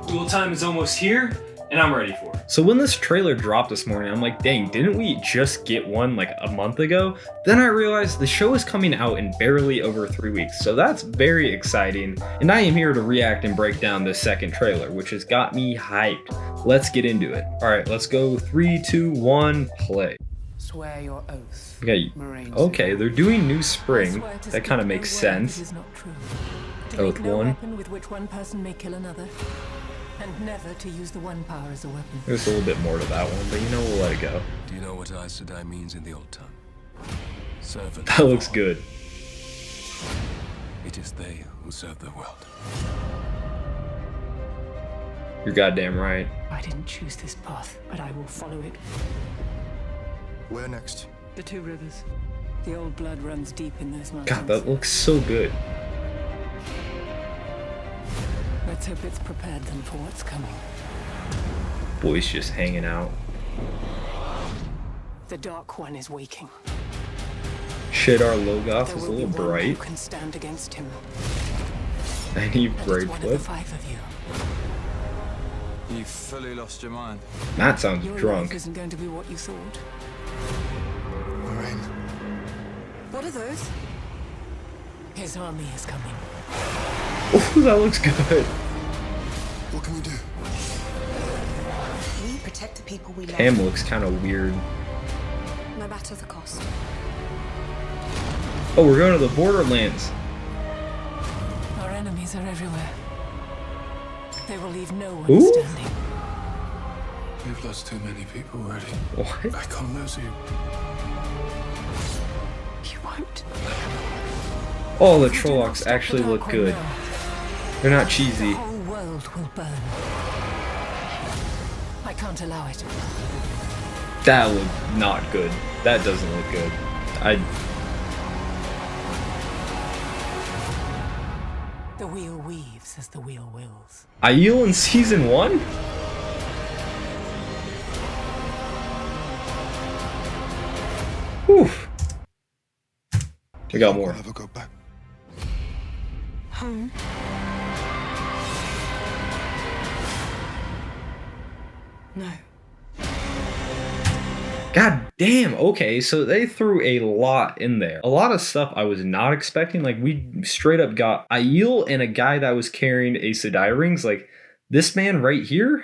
Duel time is almost here, and I'm ready for it. So when this trailer dropped this morning, I'm like, dang, didn't we just get one like a month ago? Then I realized the show is coming out in barely over 3 weeks, so that's very exciting. And I am here to react and break down this second trailer, which has got me hyped. Let's get into it. All right, let's go 3, 2, 1, play. Swear your oath. Okay, they're doing New Spring. That kind of makes sense. Oath 1. With which one person may kill another, and never to use the one power as a weapon. There's a little bit more to that one, but you know, we'll let it go. Do you know what Aes Sedai means in the old tongue? Servant. That looks good. It is they who serve the world. You're goddamn right. I didn't choose this path, but I will follow it. Where next? The Two Rivers. The old blood runs deep in those mountains. God, that looks so good. Let's hope it's prepared them for what's coming. Boys just hanging out. The Dark One is waking. Shadar Logoth There is a will be little one bright. who can stand against him. I need And braid it's one of the flip. 5 of you. You fully lost your mind. Matt sounds Your drunk. life isn't going to be what you thought. Moraine. What are those? His army is coming. Oh, that looks good. What can we do? We protect the people we love, Cam looks kind of weird. no matter the cost. Oh, we're going to the Borderlands. Our enemies are everywhere. They will leave no one Ooh. standing. We've lost too many people already. What? I can't lose you. You won't. Oh, the If we do not Trollocs stop actually the look Dark good. One now, They're not the cheesy. whole world will burn. I can't allow it. That look not good. That doesn't look good. The wheel weaves as the wheel wills. Aiel in season 1? Whew. We got more. We'll never go back. Home. No. God damn, okay, so they threw a lot in there. A lot of stuff I was not expecting. Like, we straight up got Aiel and a guy that was carrying Aes Sedai rings. Like, this man right here?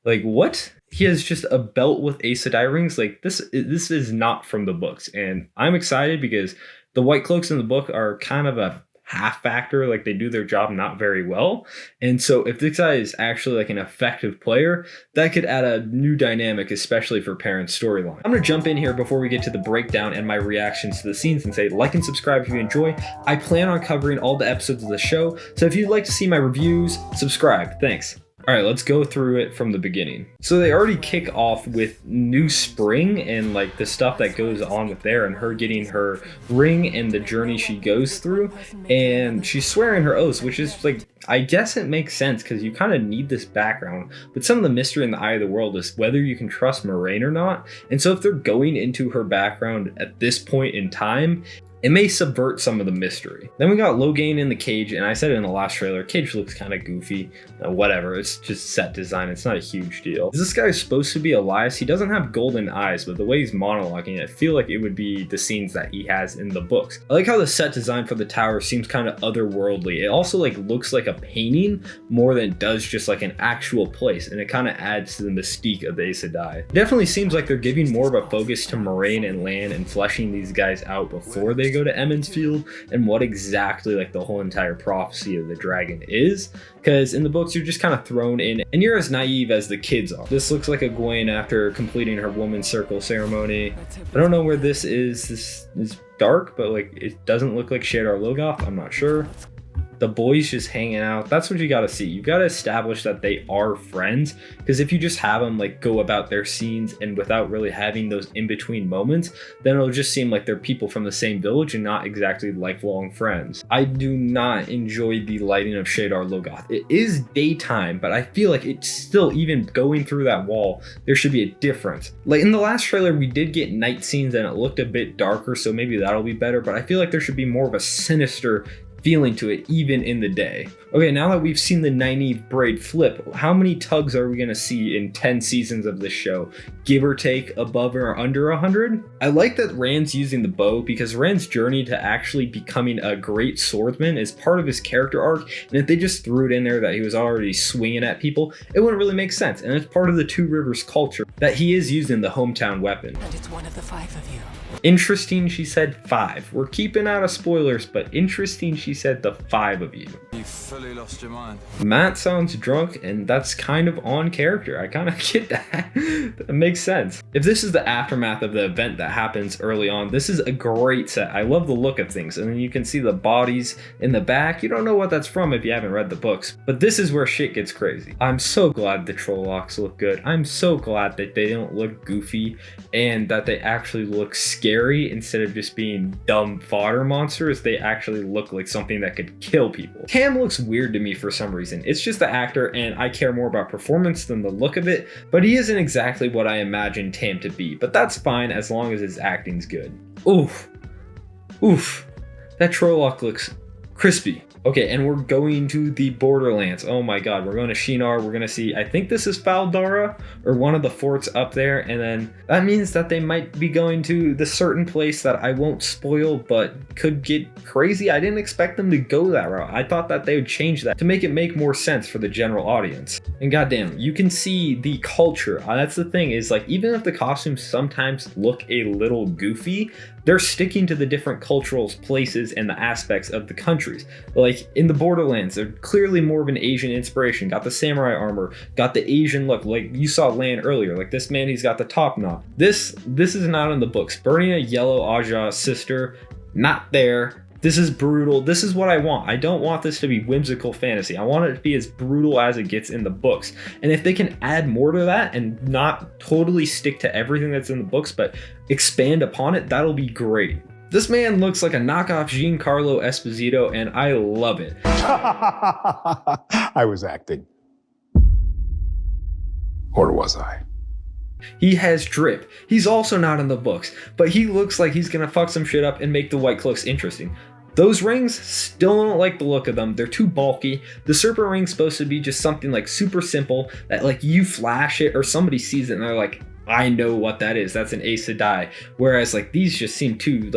Like, what? He has just a belt with Aes Sedai rings. Like, this is not from the books. And I'm excited because the White Cloaks in the book are kind of a half factor. Like, they do their job not very well. And so if this guy is actually like an effective player, that could add a new dynamic, especially for Perrin's storyline. I'm gonna jump in here before we get to the breakdown and my reactions to the scenes and say like and subscribe if you enjoy. I plan on covering all the episodes of the show, so if you'd like to see my reviews, subscribe. Thanks. All right, let's go through it from the beginning. So they already kick off with New Spring and like the stuff that goes on with there and her getting her ring and the journey she goes through. And she's swearing her oaths, which is like, I guess it makes sense because you kind of need this background. But some of the mystery in the Eye of the World is whether you can trust Moraine or not. And so if they're going into her background at this point in time, it may subvert some of the mystery. Then we got Logain in the cage, and I said it in the last trailer, cage looks kind of goofy. Whatever, it's just set design, it's not a huge deal. Is this guy supposed to be Elias? He doesn't have golden eyes, but the way he's monologuing, I feel like it would be the scenes that he has in the books. I like how the set design for the tower seems kind of otherworldly. It also like looks like a painting more than it does just like an actual place, and it kind of adds to the mystique of the Aes Sedai. It definitely seems like they're giving more of a focus to Moraine and Lan and fleshing these guys out before they go to Emond's Field and what exactly like the whole entire prophecy of the dragon is, because in the books you're just kind of thrown in and you're as naive as the kids are. This looks like Egwene after completing her woman's circle ceremony. I don't know where this is. This is dark, but like it doesn't look like Shadar Logoth. I'm not sure. The boys just hanging out. That's what you got to see. You got to establish that they are friends, because if you just have them like go about their scenes and without really having those in-between moments, then it'll just seem like they're people from the same village and not exactly lifelong friends. I do not enjoy the lighting of Shadar Logoth. It is daytime, but I feel like it's still, even going through that wall, there should be a difference. Like in the last trailer, we did get night scenes and it looked a bit darker, so maybe that'll be better, but I feel like there should be more of a sinister feeling to it even in the day. Okay, now that we've seen the Nynaeve braid flip, how many tugs are we gonna see in 10 seasons of this show? Give or take above or under 100? I like that Rand's using the bow because Rand's journey to actually becoming a great swordsman is part of his character arc, and if they just threw it in there that he was already swinging at people, it wouldn't really make sense, and it's part of the Two Rivers culture that he is using the hometown weapon. And it's one of the 5 of you. Interesting, she said 5. We're keeping out of spoilers, but interesting, she said the 5 of you. You fully lost your mind. Matt sounds drunk, and that's kind of on character. I kind of get that. That makes sense. If this is the aftermath of the event that happens early on, this is a great set. I love the look of things, and then you can see the bodies in the back. You don't know what that's from if you haven't read the books, but this is where shit gets crazy. I'm so glad the Trollocs look good. I'm so glad that they don't look goofy and that they actually look scary instead of just being dumb fodder monsters. They actually look like something that could kill people. Tam looks weird to me for some reason. It's just the actor, and I care more about performance than the look of it, but he isn't exactly what I imagined Tam to be, but that's fine as long as his acting's good. Oof. Oof. That Trolloc looks crispy. Okay, and we're going to the Borderlands. Oh my god, we're going to Shinar. We're going to see, I think this is Faldara, or one of the forts up there, and then that means that they might be going to the certain place that I won't spoil, but could get crazy. I didn't expect them to go that route. I thought that they would change that to make it make more sense for the general audience. And goddamn, you can see the culture. That's the thing, is like, even if the costumes sometimes look a little goofy, they're sticking to the different cultural places and the aspects of the countries. Like in the Borderlands, they're clearly more of an Asian inspiration. Got the samurai armor, got the Asian look. Like you saw Lan earlier. Like this man, he's got the top knot. This is not in the books. Burning a yellow Aja sister, not there. This is brutal. This is what I want. I don't want this to be whimsical fantasy. I want it to be as brutal as it gets in the books. And if they can add more to that and not totally stick to everything that's in the books, but expand upon it, that'll be great. This man looks like a knockoff Giancarlo Esposito, and I love it. I was acting. Or was I? He has drip. He's also not in the books, but he looks like he's gonna fuck some shit up and make the White Cloaks interesting. Those rings, still don't like the look of them. They're too bulky. The Serpent Ring's supposed to be just something like super simple that like you flash it or somebody sees it and they're like, I know what that is. That's an Aes Sedai. Whereas like these just seem too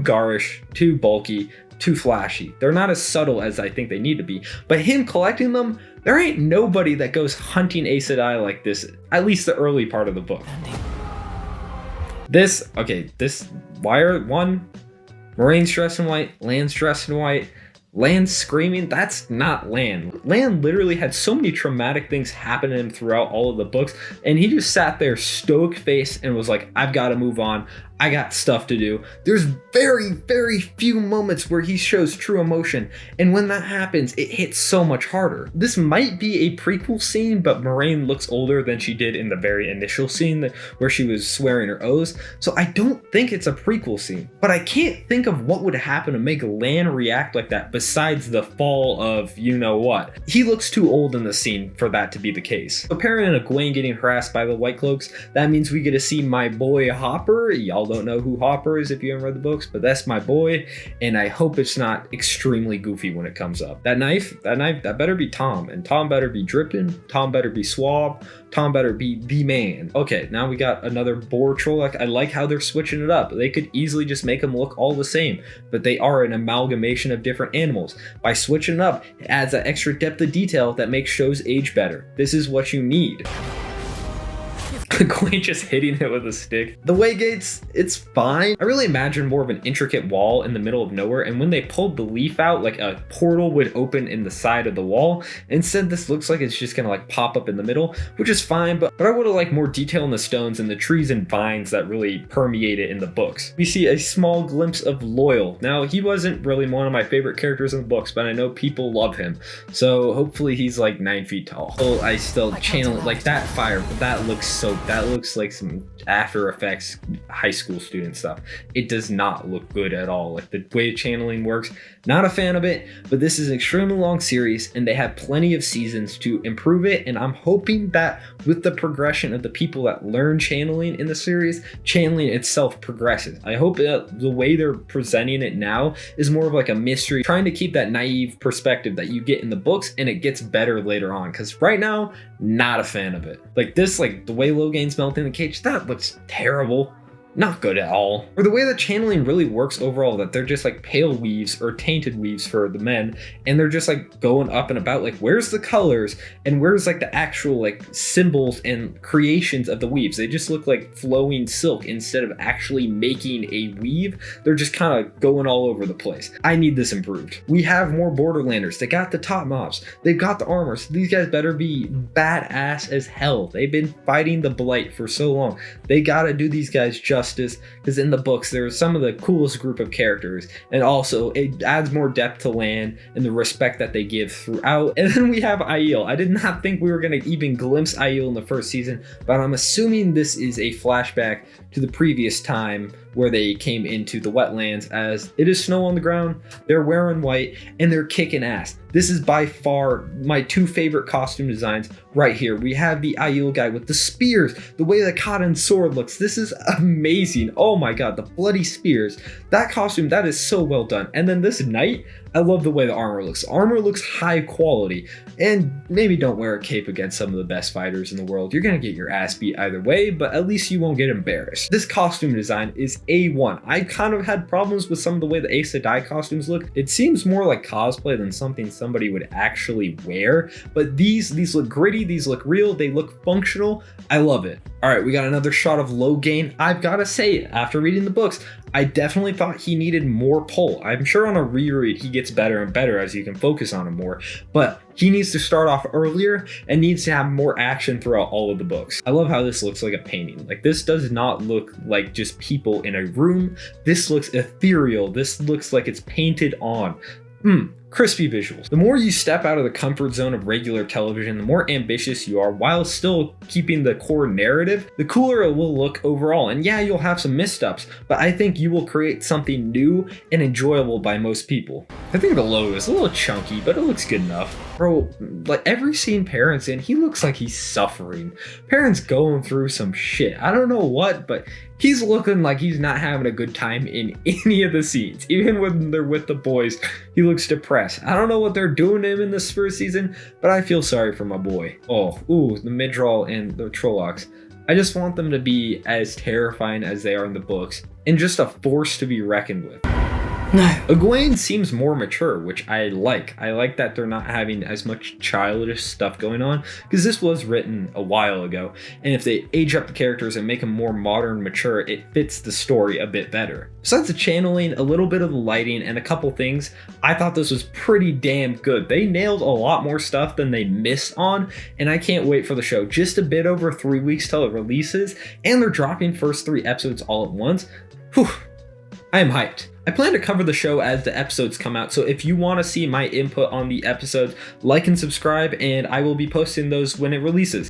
garish, too bulky, too flashy. They're not as subtle as I think they need to be. But him collecting them, there ain't nobody that goes hunting Aes Sedai like this, at least the early part of the book. This wire one, Moraine's dressed in white, Lan's dressed in white, Lan's screaming, that's not Lan. Lan literally had so many traumatic things happen to him throughout all of the books, and he just sat there stoic face and was like, I've got to move on. I got stuff to do. There's very, very few moments where he shows true emotion, and when that happens, it hits so much harder. This might be a prequel scene, but Moiraine looks older than she did in the very initial scene where she was swearing her oaths, so I don't think it's a prequel scene. But I can't think of what would happen to make Lan react like that besides the fall of you-know-what. He looks too old in the scene for that to be the case. So Perrin and Egwene getting harassed by the White Cloaks, that means we get to see my boy Hopper. Y'all don't know who Hopper is if you haven't read the books, but that's my boy, and I hope it's not extremely goofy when it comes up. That knife, that better be Tom, and Tom better be dripping, Tom better be suave, Tom better be the man. Okay, now we got another boar troll. I like how they're switching it up. They could easily just make them look all the same, but they are an amalgamation of different animals. By switching it up, it adds that extra depth of detail that makes shows age better. This is what you need. Egwene just hitting it with a stick. The Waygates, it's fine. I really imagine more of an intricate wall in the middle of nowhere, and when they pulled the leaf out, like a portal would open in the side of the wall. Instead, this looks like it's just gonna like pop up in the middle, which is fine, but I would have liked more detail in the stones and the trees and vines that really permeate it in the books. We see a small glimpse of Loial. Now, he wasn't really one of my favorite characters in the books, but I know people love him, so hopefully he's like 9 feet tall. Oh, I still channel it like that fire, but that looks so Like that looks like some After Effects high school student stuff. It does not look good at all. Like the way channeling works, not a fan of it, but this is an extremely long series and they have plenty of seasons to improve it. And I'm hoping that with the progression of the people that learn channeling in the series, channeling itself progresses. I hope that the way they're presenting it now is more of like a mystery, trying to keep that naive perspective that you get in the books, and it gets better later on. Because right now, not a fan of it. Like this, like the way Logain's melting the cage, that looks terrible. Not good at all. Or the way that channeling really works overall, that they're just like pale weaves or tainted weaves for the men, and they're just like going up and about, like where's the colors and where's like the actual like symbols and creations of the weaves? They just look like flowing silk instead of actually making a weave. They're just kind of going all over the place. I need this improved. We have more Borderlanders. They got the top mobs. They've got the armor. So these guys better be badass as hell. They've been fighting the Blight for so long. They gotta do these guys justice, because in the books there are some of the coolest group of characters, and also it adds more depth to Lan and the respect that they give throughout. And then we have Aiel. I did not think we were going to even glimpse Aiel in the first season, but I'm assuming this is a flashback to the previous time where they came into the wetlands, as it is snow on the ground, they're wearing white, and they're kicking ass. This is by far my two favorite costume designs right here. We have the Aiel guy with the spears, the way the Cotton sword looks. This is amazing. Oh my god, the bloody spears. That costume, that is so well done. And then this knight, I love the way the armor looks. Armor looks high quality, and maybe don't wear a cape against some of the best fighters in the world. You're gonna get your ass beat either way, but at least you won't get embarrassed. This costume design is A1. I kind of had problems with some of the way the Aes Sedai costumes look. It seems more like cosplay than something somebody would actually wear, but these look gritty, these look real, they look functional. I love it. All right, we got another shot of Logain. I've got to say, after reading the books, I definitely thought he needed more pull. I'm sure on a reread he gets better and better as you can focus on him more, but he needs to start off earlier and needs to have more action throughout all of the books. I love how this looks like a painting. Like this does not look like just people in a room. This looks ethereal. This looks like it's painted on. Crispy visuals. The more you step out of the comfort zone of regular television, the more ambitious you are while still keeping the core narrative, the cooler it will look overall. And yeah, you'll have some missteps, but I think you will create something new and enjoyable by most people. I think the logo is a little chunky, but it looks good enough. Bro, like every scene Perrin's in, he looks like he's suffering. Perrin's going through some shit. I don't know what, but he's looking like he's not having a good time in any of the scenes. Even when they're with the boys, he looks depressed. I don't know what they're doing to him in this first season, but I feel sorry for my boy. Oh, ooh, the Midral and the Trollocs. I just want them to be as terrifying as they are in the books, and just a force to be reckoned with. No. Egwene seems more mature, which I like. I like that they're not having as much childish stuff going on, because this was written a while ago, and if they age up the characters and make them more modern, mature, it fits the story a bit better. Besides the channeling, a little bit of the lighting, and a couple things, I thought this was pretty damn good. They nailed a lot more stuff than they missed on, and I can't wait for the show. Just a bit over 3 weeks till it releases, and they're dropping first 3 episodes all at once. Whew, I am hyped. I plan to cover the show as the episodes come out, so if you want to see my input on the episodes, like and subscribe, and I will be posting those when it releases.